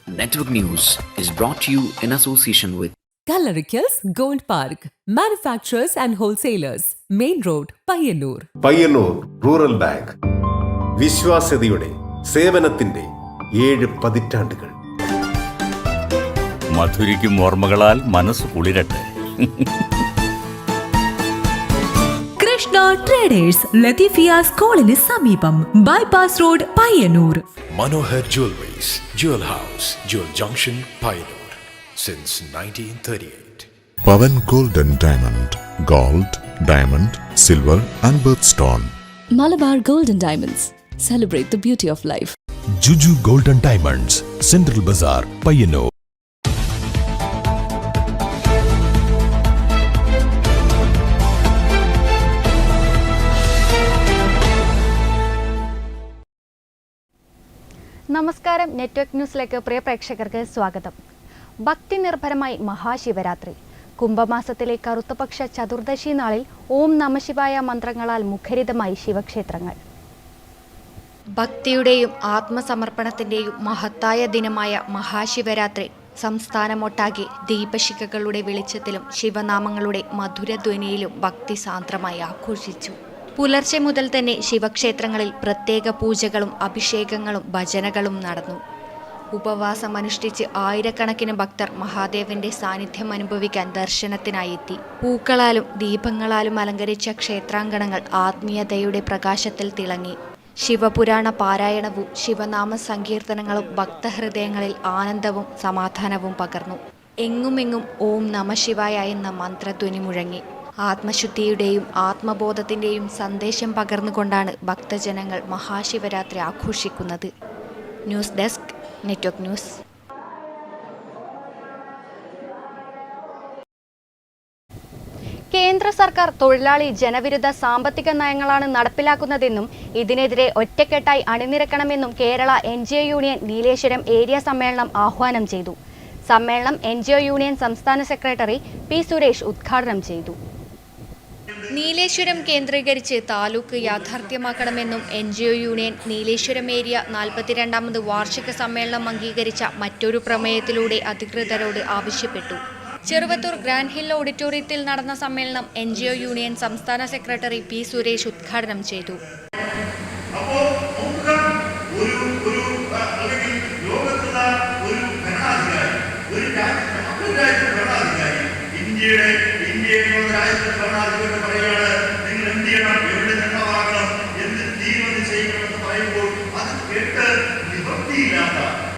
Network News is brought to you in association with Kallarikals Gold Park, manufacturers and wholesalers, Main Road, Payyannur. Payyannur rural bank വിശ്വാസ്യതയുടെ സേവനത്തിന്റെ 7 പതിറ്റാണ്ടുകൾ. മധുരിക്കും ഓർമ്മകളാൽ മനസ്സ് കുളിരട്ടെ. Krishna traders Latheefiya സ്കൂളിന് സമീപം, bypass road, Payyanur. Manohar Jewelries, Jewel House, Jewel Junction, Payyanur. Since 1938. Pavan Gold and Diamond. Gold, diamond, silver and birthstone. Malabar Gold and Diamonds. Celebrate the beauty of life. Juju Gold and Diamonds, Central Bazaar, Payyannur. നമസ്കാരം. Network ന്യൂസിലേക്ക് പ്രിയ പ്രേക്ഷകർക്ക് സ്വാഗതം. ഭക്തി നിർഭരമായി മഹാശിവരാത്രി. കുംഭമാസത്തിലെ കറുത്തപക്ഷ ചതുർദശി നാളിൽ ഓം നമഃശിവായ മന്ത്രങ്ങളാൽ മുഖരിതമായി ശിവക്ഷേത്രങ്ങൾ. ഭക്തിയുടെയും ആത്മസമർപ്പണത്തിന്റെയും മഹത്തായ ദിനമായ മഹാശിവരാത്രി സംസ്ഥാനമൊട്ടാകെ ദീപശിഖകളുടെ വെളിച്ചത്തിലും ശിവനാമങ്ങളുടെ മധുരധ്വനിയിലും ഭക്തി സാന്ദ്രമായി ആഘോഷിച്ചു. പുലർച്ചെ മുതൽ തന്നെ ശിവക്ഷേത്രങ്ങളിൽ പ്രത്യേക പൂജകളും അഭിഷേകങ്ങളും ഭജനകളും നടന്നു. ഉപവാസമനുഷ്ഠിച്ച് ആയിരക്കണക്കിന് ഭക്തർ മഹാദേവന്റെ സാന്നിധ്യം അനുഭവിക്കാൻ ദർശനത്തിനായി എത്തി. പൂക്കളാലും ദീപങ്ങളാലും അലങ്കരിച്ച ക്ഷേത്രാങ്കണങ്ങൾ ആത്മീയതയുടെ പ്രകാശത്തിൽ തിളങ്ങി. ശിവപുരാണ പാരായണവും ശിവനാമ സങ്കീർത്തനങ്ങളും ഭക്തഹൃദയങ്ങളിൽ ആനന്ദവും സമാധാനവും പകർന്നു. എങ്ങുമെങ്ങും ഓം നമഃശിവായ എന്ന മന്ത്രധ്വനി മുഴങ്ങി. ആത്മശുദ്ധിയുടെയും ആത്മബോധത്തിൻ്റെയും സന്ദേശം പകർന്നുകൊണ്ടാണ് ഭക്തജനങ്ങൾ മഹാശിവരാത്രി ആഘോഷിക്കുന്നത്. News desk, network news. കേന്ദ്ര സർക്കാർ തൊഴിലാളി ജനവിരുദ്ധ സാമ്പത്തിക നയങ്ങളാണ് നടപ്പിലാക്കുന്നതെന്നും ഇതിനെതിരെ ഒറ്റക്കെട്ടായി അണിനിരക്കണമെന്നും Kerala NGO union Nileshwaram area സമ്മേളനം ആഹ്വാനം ചെയ്തു. സമ്മേളനം NGO യൂണിയൻ സംസ്ഥാന സെക്രട്ടറി P. സുരേഷ് ഉദ്ഘാടനം ചെയ്തു. നീലേശ്വരം കേന്ദ്രീകരിച്ച് താലൂക്ക് യാഥാർത്ഥ്യമാക്കണമെന്നും NGO യൂണിയൻ നീലേശ്വരം ഏരിയ 42ാമത് വാർഷിക സമ്മേളനം അംഗീകരിച്ച മറ്റൊരു പ്രമേയത്തിലൂടെ അധികൃതരോട് ആവശ്യപ്പെട്ടു. ചെറുവത്തൂർ ഗ്രാൻഡ് ഹിൽ ഓഡിറ്റോറിയത്തിൽ നടന്ന സമ്മേളനം NGO യൂണിയൻ സംസ്ഥാന സെക്രട്ടറി P. സുരേഷ് ഉദ്ഘാടനം ചെയ്തു.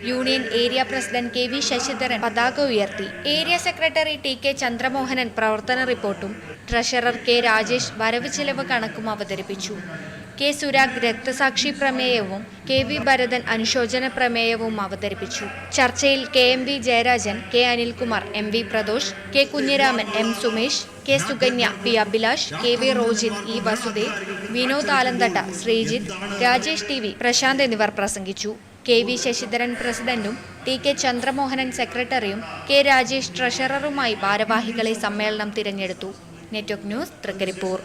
Union area president KV Sasidharan പതാക ഉയർത്തി. ഏരിയ സെക്രട്ടറി TK ചന്ദ്രമോഹനൻ പ്രവർത്തന റിപ്പോർട്ടും ട്രഷറർ K. രാജേഷ് വരവ് ചെലവ് കണക്കും അവതരിപ്പിച്ചു. K. സുരാഗ് രക്തസാക്ഷി പ്രമേയവും KV ഭരതൻ അനുശോചന പ്രമേയവും അവതരിപ്പിച്ചു. ചർച്ചയിൽ KMV Jayarajan, K. Anilkumar, MV Pradosh, K. Kunhiraman, M. Sumesh, K. Sukanya, P. Abhilash, KV Rojith, E. Vasudev, Vinod Alanthatta, Sreejith, Rajesh TV, Prashant എന്നിവർ പ്രസംഗിച്ചു. KV ശശിധരൻ പ്രസിഡന്റും TK ചന്ദ്രമോഹനൻ സെക്രട്ടറിയും K. രാജേഷ് ട്രഷററുമായി ഭാരവാഹികളെ സമ്മേളനം തിരഞ്ഞെടുത്തു. Network news, Thrikaripur.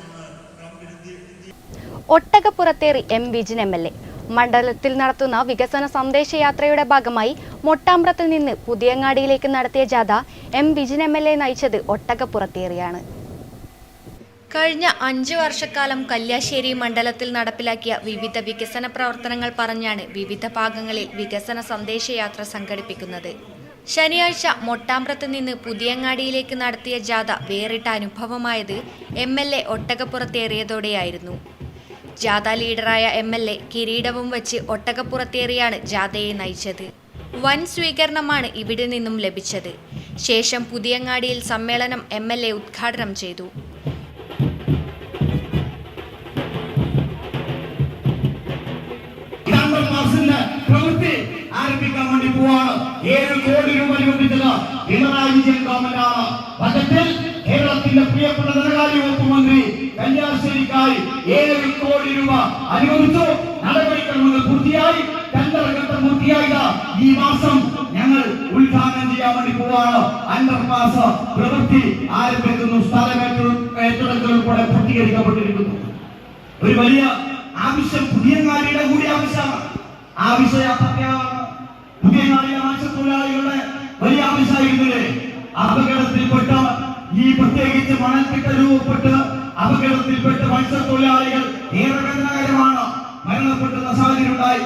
ഒട്ടകപ്പുറത്തേറി M. വിജിൻ MLA. മണ്ഡലത്തിൽ നടത്തുന്ന വികസന സന്ദേശയാത്രയുടെ ഭാഗമായി മൊട്ടാമ്പ്രത്തിൽ നിന്ന് പുതിയങ്ങാടിയിലേക്ക് നടത്തിയ ജാഥ M. വിജിൻ MLA നയിച്ചത് ഒട്ടകപ്പുറത്തേറിയാണ്. കഴിഞ്ഞ 5 വർഷക്കാലം കല്യാശ്ശേരി മണ്ഡലത്തിൽ നടപ്പിലാക്കിയ വിവിധ വികസന പ്രവർത്തനങ്ങൾ പറഞ്ഞാണ് വിവിധ ഭാഗങ്ങളിൽ വികസന സന്ദേശയാത്ര സംഘടിപ്പിക്കുന്നത്. ശനിയാഴ്ച മൊട്ടാമ്പ്രത്ത് നിന്ന് പുതിയങ്ങാടിയിലേക്ക് നടത്തിയ ജാഥ വേറിട്ട അനുഭവമായത് MLA ഒട്ടകപ്പുറത്തേറിയതോടെയായിരുന്നു. ജാഥ ലീഡറായ MLA കിരീടവും വച്ച് ഒട്ടകപ്പുറത്തേറിയാണ് ജാഥയെ നയിച്ചത്. വൻ സ്വീകരണമാണ് ഇവിടെ നിന്നും ലഭിച്ചത്. ശേഷം പുതിയങ്ങാടിയിൽ സമ്മേളനം MLA ഉദ്ഘാടനം ചെയ്തു. പ്രവൃത്തി ആരംഭിക്കാൻ വേണ്ടി പോവാണ്. 7 കോടി രൂപ അനുവദിച്ചത് പിണറായി വിജയൻ ഗവൺമെന്റാണ്. ബജറ്റിൽ കേരളത്തിന്റെ പ്രിയപ്പെട്ട ധനകാര്യ വകുപ്പ് മന്ത്രി കല്യാശ്ശേരിക്കായി 7 കോടി രൂപ അനുവദിച്ചു. നടപടിക്രമങ്ങൾ പൂർത്തിയായി, ടെൻഡർ ഘട്ടം പൂർത്തിയായി. ഈ മാസം ഞങ്ങൾ ഉദ്ഘാടനം ചെയ്യാൻ വേണ്ടി പോവാണ്. അണ്ടർപാസ് പ്രവൃത്തി ആരംഭിക്കുന്നു. സ്ഥലമേറ്റെടുക്കൽ കൂടെ പൂർത്തീകരിക്കപ്പെട്ടിരിക്കുന്നു. ഒരു വലിയ ആവശ്യം പുതിയങ്ങാടിയുടെ കൂടി ആവശ്യമാണ്. ആ വിഷയ പുതിയങ്ങാടിയിലെ മത്സ്യത്തൊഴിലാളി അപകടത്തിൽപ്പെട്ട ഈ പ്രത്യേകിച്ച് മണൽത്തിട്ട രൂപപ്പെട്ട് അപകടത്തിൽപ്പെട്ട മത്സ്യത്തൊഴിലാളികൾ ഏറെ വേദനാകരമാണ് മരണപ്പെടുന്ന സാഹചര്യം ഉണ്ടായി.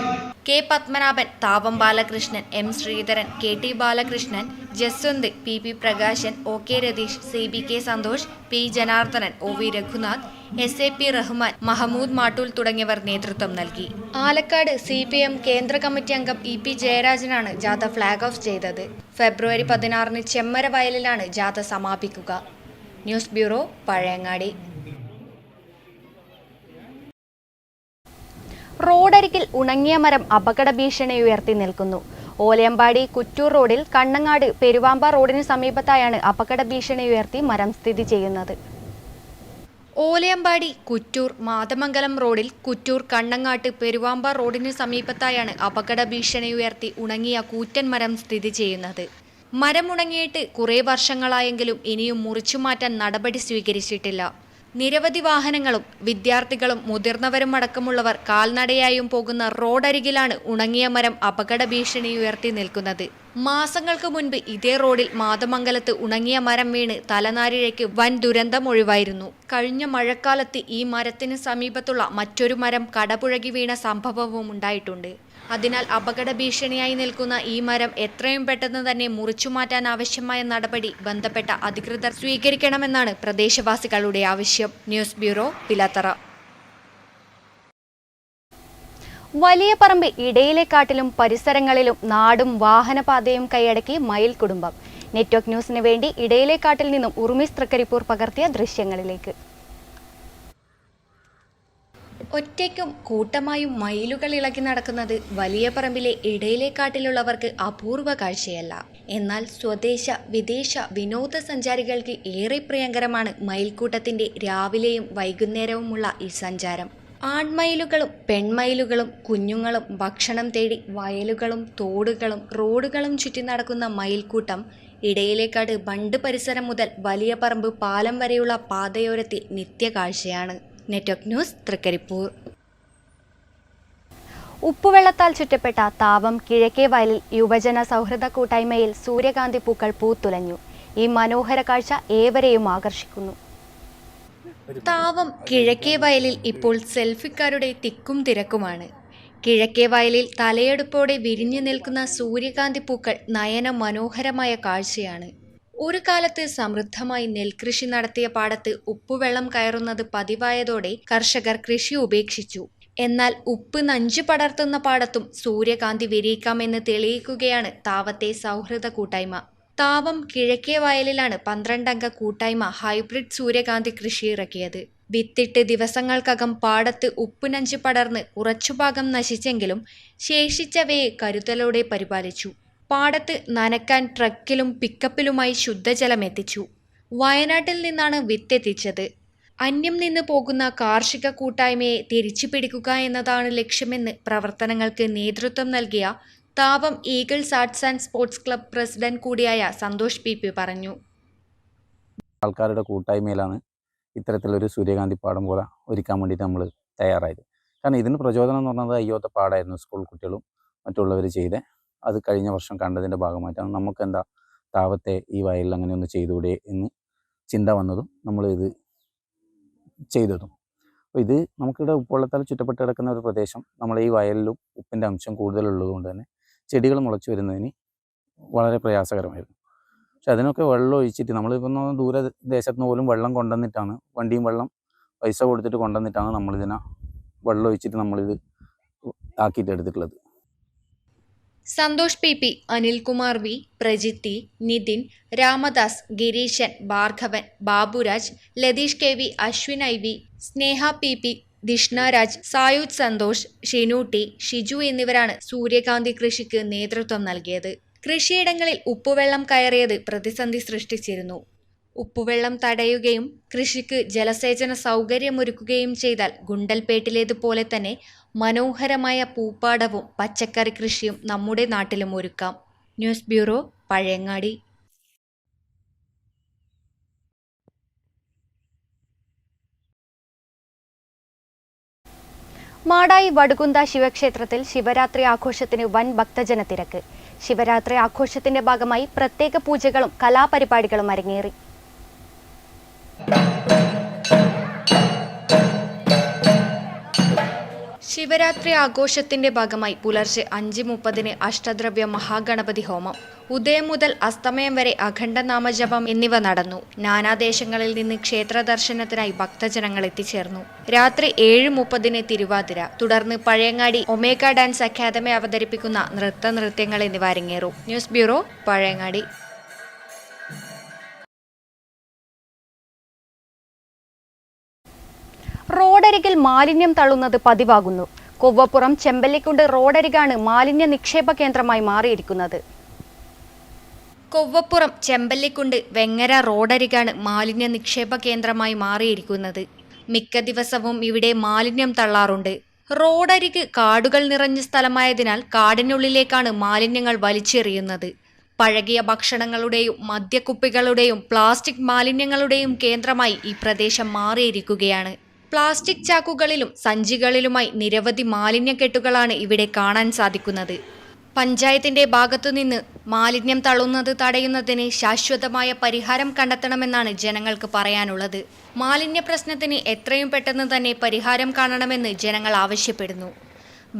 K Padmanabhan, Thavam Balakrishnan, M Sreedharan, K T Balakrishnan, Jaswanth, P P Prakashan, O K Ratheesh, C B K Santhosh, P Janardhanan, O V Raghunath, S A P Rahman, Mahamood Mattool തുടങ്ങിയവർ നേതൃത്വം നൽകി. ആലക്കാട് CPM കേന്ദ്ര കമ്മിറ്റി അംഗം ഇ പി ജയരാജനാണ് ജാഥ ഫ്ളാഗ് ഓഫ് ചെയ്തത്. ഫെബ്രുവരി 16 ചെമ്മര വയലിലാണ് ജാഥ സമാപിക്കുക. News bureau, Pazhayangadi. റോഡരികിൽ ഉണങ്ങിയ മരം അപകട ഭീഷണി ഉയർത്തി നിൽക്കുന്നു. ഓലയമ്പാടി കുറ്റൂർ റോഡിൽ കണ്ണങ്ങാട് പെരുവാമ്പ റോഡിന് സമീപത്തായാണ് അപകട ഭീഷണി ഉയർത്തി മരം സ്ഥിതി ചെയ്യുന്നത്. ഓലയമ്പാടി കുറ്റൂർ മാതമംഗലം റോഡിൽ കുറ്റൂർ കണ്ണങ്ങാട്ട് പെരുവാമ്പ റോഡിന് സമീപത്തായാണ് അപകട ഭീഷണി ഉയർത്തി ഉണങ്ങിയ കൂറ്റൻ മരം സ്ഥിതി ചെയ്യുന്നത്. മരം ഉണങ്ങിയിട്ട് കുറേ വർഷങ്ങളായെങ്കിലും ഇനിയും മുറിച്ചുമാറ്റാൻ നടപടി സ്വീകരിച്ചിട്ടില്ല. നിരവധി വാഹനങ്ങളും വിദ്യാർത്ഥികളും മുതിർന്നവരും അടക്കമുള്ളവർ കാൽനടയായും പോകുന്ന റോഡരികിലാണ് ഉണങ്ങിയ മരം അപകട ഭീഷണി ഉയർത്തി നിൽക്കുന്നത്. മാസങ്ങൾക്ക് മുൻപ് ഇതേ റോഡിൽ മാതമംഗലത്ത് ഉണങ്ങിയ മരം വീണ് തലനാരിഴയ്ക്ക് വൻ ദുരന്തം ഒഴിവായിരുന്നു. കഴിഞ്ഞ മഴക്കാലത്ത് ഈ മരത്തിന് സമീപത്തുള്ള മറ്റൊരു മരം കടപുഴകി വീണ സംഭവവും ഉണ്ടായിട്ടുണ്ട്. അതിനാൽ അപകട ഭീഷണിയായി നിൽക്കുന്ന ഈ മരം എത്രയും പെട്ടെന്ന് തന്നെ മുറിച്ചുമാറ്റാൻ ആവശ്യമായ നടപടി ബന്ധപ്പെട്ട അധികൃതർ സ്വീകരിക്കണമെന്നാണ് പ്രദേശവാസികളുടെ ആവശ്യം. News bureau, Pilathara. വലിയ പറമ്പ് ഇടയിലെക്കാട്ടിലും പരിസരങ്ങളിലും നാടും വാഹനപാതയും കൈയടക്കി മയിൽ കുടുംബം. നെറ്റ്വർക്ക് ന്യൂസിന് വേണ്ടി ഇടയിലെക്കാട്ടിൽ നിന്നും ഉറുമീസ് തൃക്കരിപ്പൂർ പകർത്തിയ ദൃശ്യങ്ങളിലേക്ക്. ഒറ്റയ്ക്കും കൂട്ടമായും മയിലുകൾ ഇളകി നടക്കുന്നത് വലിയ പറമ്പിലെ ഇടയിലെക്കാട്ടിലുള്ളവർക്ക് അപൂർവ കാഴ്ചയല്ല. എന്നാൽ സ്വദേശ വിദേശ വിനോദസഞ്ചാരികൾക്ക് ഏറെ പ്രിയങ്കരമാണ് മയിൽക്കൂട്ടത്തിന്റെ രാവിലെയും വൈകുന്നേരവുമുള്ള ഈ സഞ്ചാരം. ആൺമയിലുകളും പെൺമയിലുകളും കുഞ്ഞുങ്ങളും ഭക്ഷണം തേടി വയലുകളും തോടുകളും റോഡുകളും ചുറ്റി നടക്കുന്ന മയിൽക്കൂട്ടം ഇടയിലേക്കാട് ബണ്ട് പരിസരം മുതൽ വലിയ പറമ്പ് പാലം വരെയുള്ള പാതയോരത്തിൽ നിത്യകാഴ്ചയാണ്. Network news, Thrikaripur. ഉപ്പുവെള്ളത്താൽ ചുറ്റപ്പെട്ട താവം കിഴക്കേ വയലിൽ യുവജന സൗഹൃദ കൂട്ടായ്മയിൽ സൂര്യകാന്തി പൂക്കൾ പൂത്തുലഞ്ഞു. ഈ മനോഹര കാഴ്ച ഏവരെയും ആകർഷിക്കുന്നു. താവം കിഴക്കേ വയലിൽ ഇപ്പോൾ സെൽഫിക്കാരുടെ തിക്കും തിരക്കുമാണ്. കിഴക്കേ വയലിൽ തലയെടുപ്പോടെ വിരിഞ്ഞു നിൽക്കുന്ന സൂര്യകാന്തി പൂക്കൾ നയന മനോഹരമായ കാഴ്ചയാണ്. ഒരു കാലത്ത് സമൃദ്ധമായി നെൽകൃഷി നടത്തിയ പാടത്ത് ഉപ്പുവെള്ളം കയറുന്നത് പതിവായതോടെ കർഷകർ കൃഷി ഉപേക്ഷിച്ചു. എന്നാൽ ഉപ്പ് നഞ്ചു പടർത്തുന്ന പാടത്തും സൂര്യകാന്തി വിരിയിക്കാമെന്ന് തെളിയിക്കുകയാണ് താവത്തെ സൗഹൃദ കൂട്ടായ്മ. താവം കിഴക്കേ വയലിലാണ് 12 അംഗ കൂട്ടായ്മ ഹൈബ്രിഡ് സൂര്യകാന്തി കൃഷി ഇറക്കിയത്. വിത്തിട്ട് ദിവസങ്ങൾക്കകം പാടത്ത് ഉപ്പ് നഞ്ചു പടർന്ന് കുറച്ചുഭാഗം നശിച്ചെങ്കിലും ശേഷിച്ചവയെ കരുതലോടെ പരിപാലിച്ചു. പാടത്ത് നനക്കാൻ ട്രക്കിലും പിക്കപ്പിലുമായി ശുദ്ധജലം എത്തിച്ചു. വയനാട്ടിൽ നിന്നാണ് വിത്തെത്തിച്ചത്. അന്യം നിന്ന് പോകുന്ന കാർഷിക കൂട്ടായ്മയെ തിരിച്ചു പിടിക്കുക എന്നതാണ് ലക്ഷ്യമെന്ന് പ്രവർത്തനങ്ങൾക്ക് നേതൃത്വം നൽകിയ Thavam Eagles arts and sports club president കൂടിയായ സന്തോഷ് PP പറഞ്ഞു. ആൾക്കാരുടെ കൂട്ടായ്മയിലാണ് ഇത്തരത്തിലൊരു സൂര്യകാന്തി പാടം പോലെ ഒരുക്കാൻ വേണ്ടിയിട്ട് നമ്മൾ തയ്യാറായത്. കാരണം ഇതിന് പ്രചോദനം എന്ന് പറഞ്ഞത് അയ്യോത്തെ പാടായിരുന്നു. സ്കൂൾ കുട്ടികളും മറ്റുള്ളവർ ചെയ്ത് അത് കഴിഞ്ഞ വർഷം കണ്ടതിൻ്റെ ഭാഗമായിട്ടാണ് നമുക്ക് താവത്തെ ഈ വയലിൽ അങ്ങനെ ഒന്ന് ചെയ്തുകൂടെ എന്ന് ചിന്ത വന്നതും നമ്മളിത് ചെയ്തതും. അപ്പോൾ ഇത് നമുക്കിവിടെ ഉപ്പുവെള്ളത്താൽ ചുറ്റപ്പെട്ട് കിടക്കുന്ന ഒരു പ്രദേശം. നമ്മൾ ഈ വയലിലും ഉപ്പിൻ്റെ അംശം കൂടുതലുള്ളത് കൊണ്ട് തന്നെ ചെടികൾ മുളച്ചു വരുന്നതിന് വളരെ പ്രയാസകരമായിരുന്നു. പക്ഷെ അതിനൊക്കെ വെള്ളം ഒഴിച്ചിട്ട് നമ്മളിപ്പോൾ ദൂര ദേശത്ത് നിന്ന് പോലും വെള്ളം കൊണ്ടുവന്നിട്ടാണ്, വണ്ടിയും വെള്ളം പൈസ കൊടുത്തിട്ട് കൊണ്ടുവന്നിട്ടാണ് നമ്മളിതിനെ വെള്ളം ഒഴിച്ചിട്ട് നമ്മളിത് ആക്കിയിട്ട് എടുത്തിട്ടുള്ളത്. Santhosh PP, Anilkumar V, പ്രജിത്തി, Nitin, Ramadas, Gireesan, Bhargavan, Baburaj, Latheesh KV, Ashwin IV, സ്നേഹ PP, ദിഷ്ണരാജ്, സായുജ് സന്തോഷ്, ഷിനൂട്ടി, ഷിജു എന്നിവരാണ് സൂര്യകാന്തി കൃഷിക്ക് നേതൃത്വം നൽകിയത്. കൃഷിയിടങ്ങളിൽ ഉപ്പുവെള്ളം കയറിയത് പ്രതിസന്ധി സൃഷ്ടിച്ചിരുന്നു. ഉപ്പുവെള്ളം തടയുകയും കൃഷിക്ക് ജലസേചന സൗകര്യമൊരുക്കുകയും ചെയ്താൽ ഗുണ്ടൽപേട്ടിലേതുപോലെ തന്നെ മനോഹരമായ പൂപ്പാടവും പച്ചക്കറി കൃഷിയും നമ്മുടെ നാട്ടിലും ഒരുക്കാം. News bureau, Pazhayangadi. മാടായി വടുകുന്ത ശിവക്ഷേത്രത്തിൽ ശിവരാത്രി ആഘോഷത്തിന് വൻ ഭക്തജന തിരക്ക്. ശിവരാത്രി ആഘോഷത്തിന്റെ ഭാഗമായി പ്രത്യേക പൂജകളും കലാപരിപാടികളും അരങ്ങേറി. ശിവരാത്രി ആഘോഷത്തിന്റെ ഭാഗമായി പുലർച്ചെ 5:30 അഷ്ടദ്രവ്യ മഹാഗണപതി ഹോമം, ഉദയം മുതൽ അസ്തമയം വരെ അഖണ്ഡ നാമജപം എന്നിവ നടന്നു. നാനാദേശങ്ങളിൽ നിന്ന് ക്ഷേത്ര ദർശനത്തിനായി ഭക്തജനങ്ങൾ എത്തിച്ചേർന്നു. രാത്രി 7:30 തിരുവാതിര, തുടർന്ന് പഴയങ്ങാടി ഒമേഗ ഡാൻസ് അക്കാദമി അവതരിപ്പിക്കുന്ന നൃത്യങ്ങൾ എന്നിവ അരങ്ങേറും. News bureau, Pazhayangadi. റോഡരികിൽ മാലിന്യം തള്ളുന്നത് പതിവാകുന്നു. കൊവ്വപ്പുറം ചെമ്പല്ലിക്കുണ്ട് റോഡരികാണ് മാലിന്യ നിക്ഷേപ കേന്ദ്രമായി മാറിയിരിക്കുന്നത്. കൊവ്വപ്പുറം ചെമ്പല്ലിക്കുണ്ട് വെങ്ങര റോഡരികാണ് മാലിന്യ നിക്ഷേപ കേന്ദ്രമായി മാറിയിരിക്കുന്നത്. മിക്ക ദിവസവും ഇവിടെ മാലിന്യം തള്ളാറുണ്ട്. റോഡരിക് കാടുകൾ നിറഞ്ഞ സ്ഥലമായതിനാൽ കാടിനുള്ളിലേക്കാണ് മാലിന്യങ്ങൾ വലിച്ചെറിയുന്നത്. പഴകിയ ഭക്ഷണങ്ങളുടെയും മദ്യക്കുപ്പികളുടെയും പ്ലാസ്റ്റിക് മാലിന്യങ്ങളുടെയും കേന്ദ്രമായി ഈ പ്രദേശം മാറിയിരിക്കുകയാണ്. പ്ലാസ്റ്റിക് ചാക്കുകളിലും സഞ്ചികളിലുമായി നിരവധി മാലിന്യക്കെട്ടുകളാണ് ഇവിടെ കാണാൻ സാധിക്കുന്നത്. പഞ്ചായത്തിന്റെ ഭാഗത്തുനിന്ന് മാലിന്യം തള്ളുന്നത് തടയുന്നതിന് ശാശ്വതമായ പരിഹാരം കണ്ടെത്തണമെന്നാണ് ജനങ്ങൾക്ക് പറയാനുള്ളത്. മാലിന്യ പ്രശ്നത്തിന് എത്രയും പെട്ടെന്ന് തന്നെ പരിഹാരം കാണണമെന്ന് ജനങ്ങൾ ആവശ്യപ്പെടുന്നു.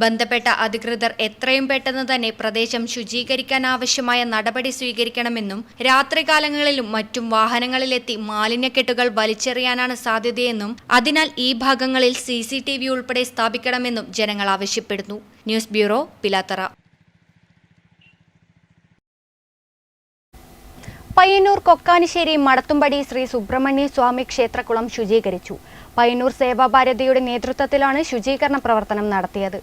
ബന്ധപ്പെട്ട അധികൃതർ എത്രയും പെട്ടെന്ന് തന്നെ പ്രദേശം ശുചീകരിക്കാൻ ആവശ്യമായ നടപടി സ്വീകരിക്കണമെന്നും രാത്രികാലങ്ങളിലും മറ്റും വാഹനങ്ങളിലെത്തി മാലിന്യക്കെട്ടുകൾ വലിച്ചെറിയാനാണ് സാധ്യതയെന്നും അതിനാൽ ഈ ഭാഗങ്ങളിൽ CCTV ഉൾപ്പെടെ സ്ഥാപിക്കണമെന്നും ജനങ്ങൾ ആവശ്യപ്പെടുന്നു. News bureau, Pilathara. പയ്യന്നൂർ കൊക്കാനിശ്ശേരി മടത്തുംപടി ശ്രീ സുബ്രഹ്മണ്യ സ്വാമി ക്ഷേത്രക്കുളം ശുചീകരിച്ചു. പയ്യന്നൂർ സേവാഭാരതിയുടെ നേതൃത്വത്തിലാണ് ശുചീകരണ പ്രവർത്തനം നടത്തിയത്.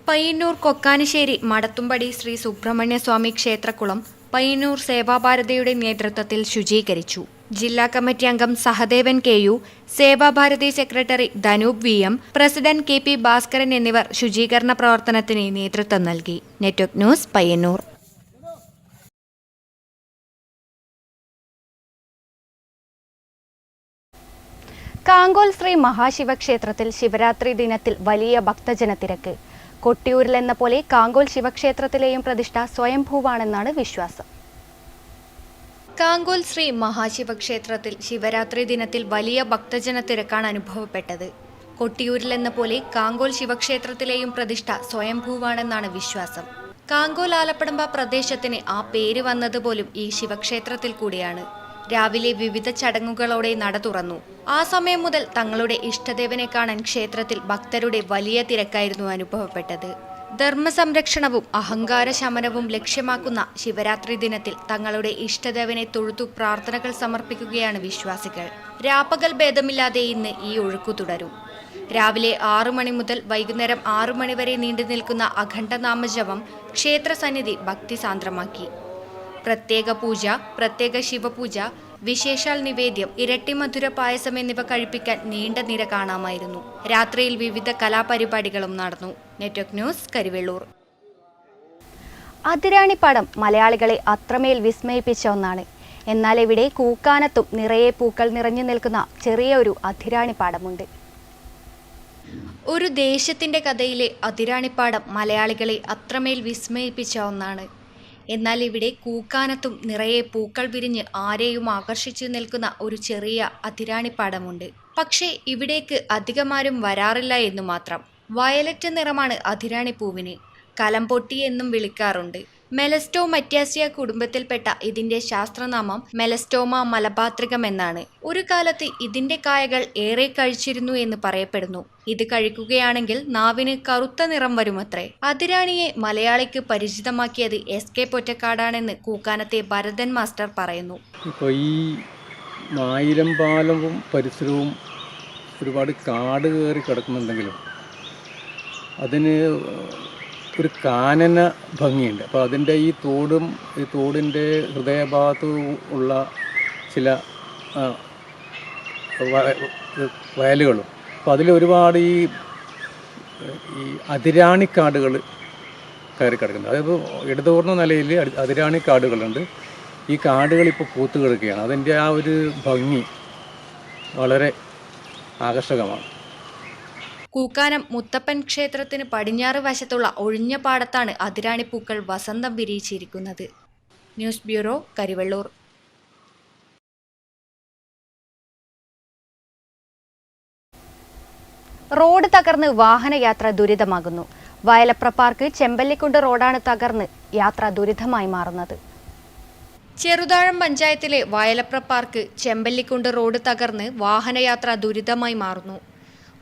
പയ്യന്നൂർ കൊക്കാനിശ്ശേരി മടത്തുംപടി ശ്രീ സുബ്രഹ്മണ്യ സ്വാമി ക്ഷേത്രക്കുളം പയ്യന്നൂർ സേവാഭാരതിയുടെ നേതൃത്വത്തിൽ ശുചീകരിച്ചു. ജില്ലാ കമ്മിറ്റി അംഗം Sahadevan KU, Sevabharathi secretary Dhanoop VM, president KP Bhaskaran എന്നിവർ ശുചീകരണ പ്രവർത്തനത്തിന് നേതൃത്വം നൽകി. Network news, Payyannur. കാങ്കോൽ ശ്രീ മഹാശിവക്ഷേത്രത്തിൽ ശിവരാത്രി ദിനത്തിൽ വലിയ ഭക്തജന തിരക്ക്. കൊട്ടിയൂരിലെന്ന പോലെ കാങ്കോൽ ശിവക്ഷേത്രത്തിലെയും പ്രതിഷ്ഠ സ്വയംഭൂവാണെന്നാണ് വിശ്വാസം. കാങ്കോൽ ശ്രീ മഹാശിവക്ഷേത്രത്തിൽ ശിവരാത്രി ദിനത്തിൽ വലിയ ഭക്തജന തിരക്കാണ് അനുഭവപ്പെട്ടത്. കൊട്ടിയൂരിലെന്ന പോലെ കാങ്കോൽ ശിവക്ഷേത്രത്തിലെയും പ്രതിഷ്ഠ സ്വയംഭൂവാണെന്നാണ് വിശ്വാസം. കാങ്കോൽ ആലപ്പടമ്പ പ്രദേശത്തിന് ആ പേര് വന്നതുപോലും ഈ ശിവക്ഷേത്രത്തിൽ കൂടിയാണ്. രാവിലെ വിവിധ ചടങ്ങുകളോടെ നട തുറന്നു. ആ സമയം മുതൽ തങ്ങളുടെ ഇഷ്ടദേവനെ കാണാൻ ക്ഷേത്രത്തിൽ ഭക്തരുടെ വലിയ തിരക്കായിരുന്നു അനുഭവപ്പെട്ടത്. ധർമ്മസംരക്ഷണവും അഹങ്കാര ശമനവും ലക്ഷ്യമാക്കുന്ന ശിവരാത്രി ദിനത്തിൽ തങ്ങളുടെ ഇഷ്ടദേവനെ തൊഴുതു പ്രാർത്ഥനകൾ സമർപ്പിക്കുകയാണ് വിശ്വാസികൾ. രാപ്പകൽ ഭേദമില്ലാതെ ഇന്ന് ഈ ഒഴുക്കു തുടരും. രാവിലെ 6 മണി മുതൽ വൈകുന്നേരം 6 മണി വരെ നീണ്ടു നിൽക്കുന്ന അഖണ്ഡനാമജപം ക്ഷേത്രസന്നിധി ഭക്തിസാന്ദ്രമാക്കി. പ്രത്യേക പൂജ, പ്രത്യേക ശിവപൂജ, വിശേഷാൽ നിവേദ്യം, ഇരട്ടി മധുര പായസം എന്നിവ കഴിപ്പിക്കാൻ നീണ്ട നിര കാണാമായിരുന്നു. രാത്രിയിൽ വിവിധ കലാപരിപാടികളും നടന്നു. Network news, Karivellur. അതിരാണിപ്പാടം മലയാളികളെ അത്രമേൽ വിസ്മയിപ്പിച്ച ഒന്നാണ്. എന്നാൽ ഇവിടെ കൂക്കാനത്തും നിറയെ പൂക്കൾ നിറഞ്ഞു നിൽക്കുന്ന ചെറിയ ഒരു അതിരാണിപ്പാടമുണ്ട്. ഒരു ദേശത്തിന്റെ കഥയിലെ അതിരാണിപ്പാടം മലയാളികളെ അത്രമേൽ വിസ്മയിപ്പിച്ച ഒന്നാണ്. എന്നാൽ ഇവിടെ കൂക്കാനത്തും നിറയെ പൂക്കൾ വിരിഞ്ഞ് ആരെയും ആകർഷിച്ചു നിൽക്കുന്ന ഒരു ചെറിയ അതിരാണിപ്പാടമുണ്ട്. പക്ഷേ ഇവിടേക്ക് അധികമാരും വരാറില്ല എന്നു മാത്രം. വയലറ്റ് നിറമാണ് അതിരാണിപ്പൂവിന്. കലംപൊട്ടി എന്നും വിളിക്കാറുണ്ട്. മെലസ്റ്റോമറ്റാസിയ കുടുംബത്തിൽപ്പെട്ട ഇതിന്റെ ശാസ്ത്രനാമം മെലസ്റ്റോമ മലബാത്രികം എന്നാണ്. ഒരു കാലത്ത് ഇതിന്റെ കായകൾ ഏറെ കഴിച്ചിരുന്നു എന്ന് പറയപ്പെടുന്നു. ഇത് കഴിക്കുകയാണെങ്കിൽ നാവിന് കറുത്ത നിറം വരുമത്രേ. അതിരാണിയെ മലയാളിക്ക് പരിചിതമാക്കിയത് SK പൊറ്റക്കാടാണെന്ന് കൂക്കാനത്തെ ഭരതൻ മാസ്റ്റർ പറയുന്നു. ഇപ്പോൾ ഈ നായിരമ്പാലവും പരിസരവും ഒരുപാട് കാട് കയറി കിടക്കുന്നുണ്ടെങ്കിലും അതിന് ഒരു കാനന ഭംഗിയുണ്ട്. അപ്പോൾ അതിൻ്റെ ഈ തോടിൻ്റെ ഹൃദയഭാഗത്ത് ഉള്ള ചില വയലുകളും, അപ്പോൾ അതിൽ ഒരുപാട് ഈ അതിരാണിക്കാടുകൾ കയറി കിടക്കുന്നത്. അതായത് ഇടതൂർന്ന നിലയിൽ അതിരാണിക്കാടുകളുണ്ട്. ഈ കാടുകൾ ഇപ്പോൾ പൂത്തു കിടക്കുകയാണ്. അതിൻ്റെ ആ ഒരു ഭംഗി വളരെ ആകർഷകമാണ്. കൂക്കാനം മുത്തപ്പൻ ക്ഷേത്രത്തിന് പടിഞ്ഞാറ് വശത്തുള്ള ഒഴിഞ്ഞ പാടത്താണ് അതിരാണിപ്പൂക്കൾ വസന്തം വിരിയിച്ചിരിക്കുന്നത്. News bureau, Karivellur. റോഡ് തകർന്ന് വാഹനയാത്ര ദുരിതമാകുന്നു. വയലപ്ര പാർക്ക് ചെമ്പല്ലിക്കുണ്ട് റോഡാണ് തകർന്ന് യാത്ര ദുരിതമായി മാറുന്നത്. ചെറുതാഴം പഞ്ചായത്തിലെ വയലപ്ര പാർക്ക് ചെമ്പല്ലിക്കുണ്ട് റോഡ് തകർന്ന് വാഹനയാത്ര ദുരിതമായി മാറുന്നു.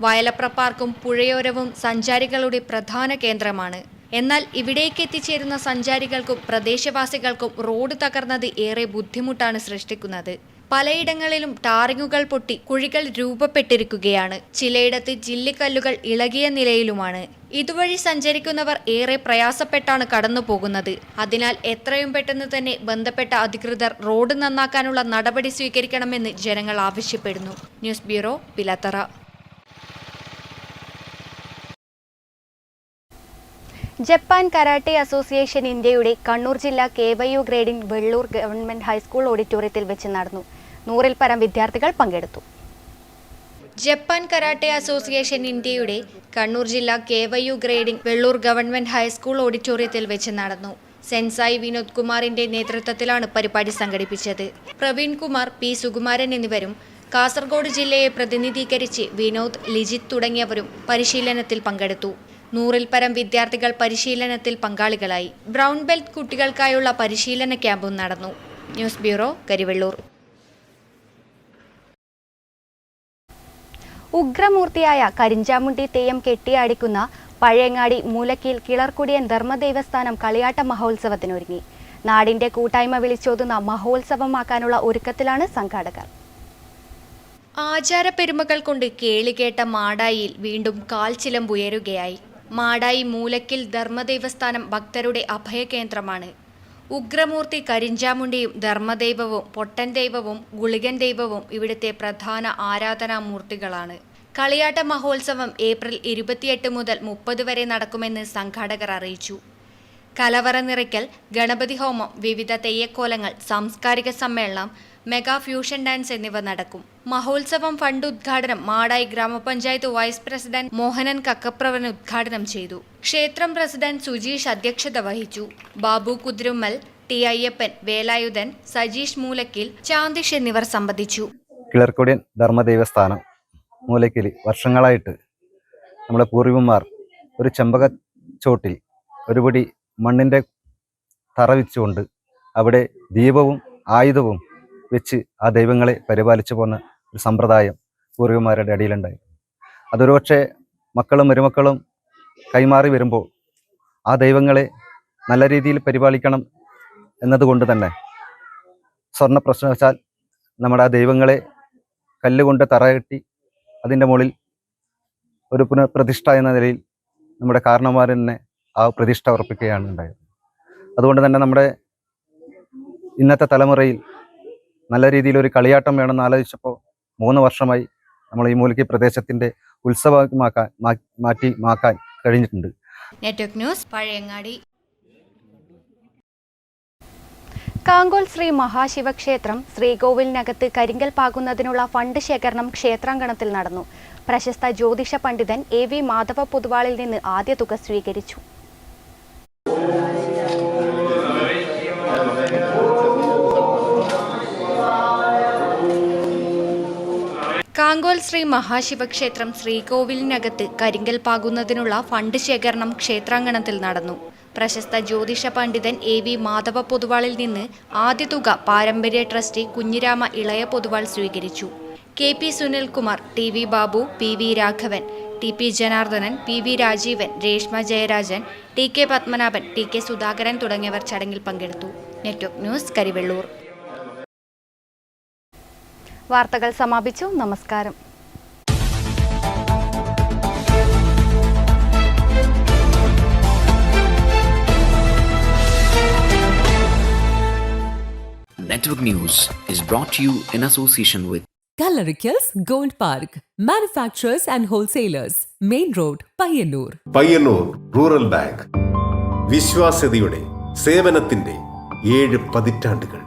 വയലപ്ര പാർക്കും പുഴയോരവും സഞ്ചാരികളുടെ പ്രധാന കേന്ദ്രമാണ്. എന്നാൽ ഇവിടേക്ക് എത്തിച്ചേരുന്ന സഞ്ചാരികൾക്കും പ്രദേശവാസികൾക്കും റോഡ് തകർന്നത് ഏറെ ബുദ്ധിമുട്ടാണ് സൃഷ്ടിക്കുന്നത്. പലയിടങ്ങളിലും ടാറിങ്ങുകൾ പൊട്ടി കുഴികൾ രൂപപ്പെട്ടിരിക്കുകയാണ്. ചിലയിടത്ത് ജില്ലിക്കല്ലുകൾ ഇളകിയ നിലയിലുമാണ്. ഇതുവഴി സഞ്ചരിക്കുന്നവർ ഏറെ പ്രയാസപ്പെട്ടാണ് കടന്നു പോകുന്നത്. അതിനാൽ എത്രയും പെട്ടെന്ന് തന്നെ ബന്ധപ്പെട്ട അധികൃതർ റോഡ് നന്നാക്കാനുള്ള നടപടി സ്വീകരിക്കണമെന്ന് ജനങ്ങൾ ആവശ്യപ്പെടുന്നു. News bureau, Pilathara. Japan karate association ഇന്ത്യയുടെ കണ്ണൂർ ജില്ലാ KYU grading Vellur government high school ഓഡിറ്റോറിയത്തിൽ വെച്ച് നടന്നു. 100-ൽ പരം വിദ്യാർത്ഥികൾ പങ്കെടുത്തു. ജപ്പാൻ കരാട്ടെ അസോസിയേഷൻ ഇന്ത്യയുടെ കണ്ണൂർ ജില്ലാ KYU grading Vellur government high school ഓഡിറ്റോറിയത്തിൽ വെച്ച് നടന്നു. സെൻസായി വിനോദ് കുമാറിന്റെ നേതൃത്വത്തിലാണ് പരിപാടി സംഘടിപ്പിച്ചത്. പ്രവീൺ കുമാർ, P. സുകുമാരൻ എന്നിവരും കാസർഗോഡ് ജില്ലയെ പ്രതിനിധീകരിച്ച് വിനോദ്, ലിജിത്ത് തുടങ്ങിയവരും പരിശീലനത്തിൽ പങ്കെടുത്തു. 100-ൽ പരം വിദ്യാർത്ഥികൾ പരിശീലനത്തിൽ പങ്കാളികളായി. ബ്രൗൺ ബെൽറ്റ് കുട്ടികൾക്കായുള്ള പരിശീലന ക്യാമ്പും നടന്നു. News bureau, Karivellur. ഉഗ്രമൂർത്തിയായ കരിഞ്ചാമുണ്ടി തെയ്യം കെട്ടിയാടിക്കുന്ന പഴയങ്ങാടി മൂലക്കീൽ കിളർക്കുടിയൻ ധർമ്മദേവസ്ഥാനം കളിയാട്ട മഹോത്സവത്തിനൊരുങ്ങി. നാടിന്റെ കൂട്ടായ്മ വിളിച്ചോതുന്ന മഹോത്സവമാക്കാനുള്ള ഒരുക്കത്തിലാണ് സംഘാടകർ. ആചാരപ്പെരുമകൾ കൊണ്ട് കേളികേട്ട മാടായിയിൽ വീണ്ടും കാൽച്ചിലമ്പുയരുകയായി. മാടായി മൂലക്കിൽ ധർമ്മദേവസ്ഥാനം ഭക്തരുടെ അഭയകേന്ദ്രമാണ്. ഉഗ്രമൂർത്തി കരിഞ്ചാമുണ്ടിയും ധർമ്മദൈവവും പൊട്ടൻ ദൈവവും ഗുളികൻ ദൈവവും ഇവിടുത്തെ പ്രധാന ആരാധനാമൂർത്തികളാണ്. കളിയാട്ട മഹോത്സവം ഏപ്രിൽ 28 മുതൽ 30 വരെ നടക്കുമെന്ന് സംഘാടകർ അറിയിച്ചു. കലവറ നിറയ്ക്കൽ, ഗണപതി ഹോമം, വിവിധ തെയ്യക്കോലങ്ങൾ, സാംസ്കാരിക സമ്മേളനം, മെഗാ ഫ്യൂഷൻ ഡാൻസ് എന്നിവ നടക്കും. മഹോത്സവം ഫണ്ട് ഉദ്ഘാടനം മാടായി ഗ്രാമപഞ്ചായത്ത് വൈസ് പ്രസിഡന്റ് മോഹനൻ കക്കപ്രവൻ ഉദ്ഘാടനം ചെയ്തു. ക്ഷേത്രം പ്രസിഡന്റ് സുജീഷ് അധ്യക്ഷത വഹിച്ചു. ബാബു കുതിരുമ്മൽ, T. അയ്യപ്പൻ, വേലായുധൻ, സജീഷ് മൂലക്കിൽ, ചാന്ദിഷ് എന്നിവർ സംബന്ധിച്ചു. കിളർക്കുടിയൻ ധർമ്മദേവസ്ഥാനം മൂലക്കിൽ വർഷങ്ങളായിട്ട് നമ്മുടെ പൂർവികന്മാർ ഒരു ചെമ്പകച്ചോട്ടിൽ ഒരുപടി മണ്ണിൻ്റെ തറ വെച്ചുകൊണ്ട് അവിടെ ദീപവും ആയുധവും വെച്ച് ആ ദൈവങ്ങളെ പരിപാലിച്ചു പോന്ന ഒരു സമ്പ്രദായം പൂർവികന്മാരുടെ അടിയിലുണ്ടായി. അതൊരു പക്ഷേ മക്കളും മരുമക്കളും കൈമാറി വരുമ്പോൾ ആ ദൈവങ്ങളെ നല്ല രീതിയിൽ പരിപാലിക്കണം എന്നതുകൊണ്ട് തന്നെ സ്വർണ്ണ പ്രശ്നവശാൽ നമ്മുടെ ആ ദൈവങ്ങളെ കല്ലുകൊണ്ട് തറകെട്ടി അതിൻ്റെ മുകളിൽ ഒരു പുനഃപ്രതിഷ്ഠ എന്ന നിലയിൽ നമ്മുടെ കാരണന്മാർ തന്നെ ആ പ്രതിഷ്ഠ ഉറപ്പിക്കുകയാണ് ഉണ്ടായത്. അതുകൊണ്ട് തന്നെ നമ്മുടെ ഇന്നത്തെ തലമുറയിൽ നല്ല രീതിയിൽ ഒരു കളിയാട്ടം വേണമെന്ന് ആലോചിച്ചപ്പോൾ 3 വർഷമായി നമ്മൾ ഈ മൂലക്കി പ്രദേശത്തിൻ്റെ മാറ്റാൻ കഴിഞ്ഞിട്ടുണ്ട്. Network news, Pazhayangadi. കാങ്കോൽ ശ്രീ മഹാശിവക്ഷേത്രം ശ്രീകോവിലിനകത്ത് കരിങ്കൽ പാകുന്നതിനുള്ള ഫണ്ട് ശേഖരണം ക്ഷേത്രാങ്കണത്തിൽ നടന്നു. പ്രശസ്ത ജ്യോതിഷ പണ്ഡിതൻ AV മാധവ പൊതുവാളിൽ നിന്ന് ആദ്യ തുക സ്വീകരിച്ചു. കാങ്കോൽ ശ്രീ മഹാശിവക്ഷേത്രം ശ്രീകോവിലിനകത്ത് കരിങ്കൽ പാകുന്നതിനുള്ള ഫണ്ട് ശേഖരണം ക്ഷേത്രാങ്കണത്തിൽ നടന്നു. പ്രശസ്ത ജ്യോതിഷ പണ്ഡിതൻ AV മാധവ പൊതുവാളിൽ നിന്ന് ആദ്യ തുക പാരമ്പര്യ ട്രസ്റ്റി കുഞ്ഞിരാമ ഇളയ പൊതുവാൾ സ്വീകരിച്ചു. KP Sunilkumar, TV Babu, PV Raghavan, TP Janardhanan, PV Rajeevan, Reshma Jayarajan, TK Padmanabhan, TK Sudhakaran തുടങ്ങിയവർ ചടങ്ങിൽ പങ്കെടുത്തു. Network news, Karivellur. വാർത്തകൾ സമാപിച്ചു. നമസ്കാരം. Network News is brought to you in association with Gallericals Gold Park, manufacturers and wholesalers, Main Road, Payyannur. Payyannur rural bank. വിശ്വാസ്യതയുടെ സേവനത്തിന്റെ 7 പതിറ്റാണ്ടുകൾ.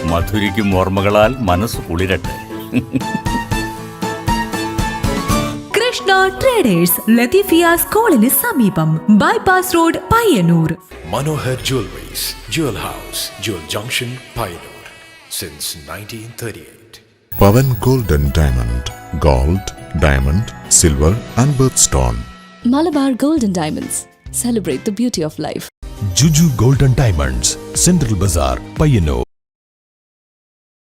മധുരിക്കും ഓർമ്മകളാൽ മനസ്സ് കുളിരട്ടെ. കൃഷ്ണ ട്രേഡേഴ്സ് ലത്തീഫിയ സ്കൂളിന് സമീപം bypass road Payyanur. Manohar Jewelries, Jewel House, Jewel Junction, Pioneer. Since 1938. Pavan Gold and Diamond. Gold, diamond, silver and birthstone. Malabar Gold and Diamonds. Celebrate the beauty of life. Juju Gold and Diamonds, Central Bazaar, Payyanur.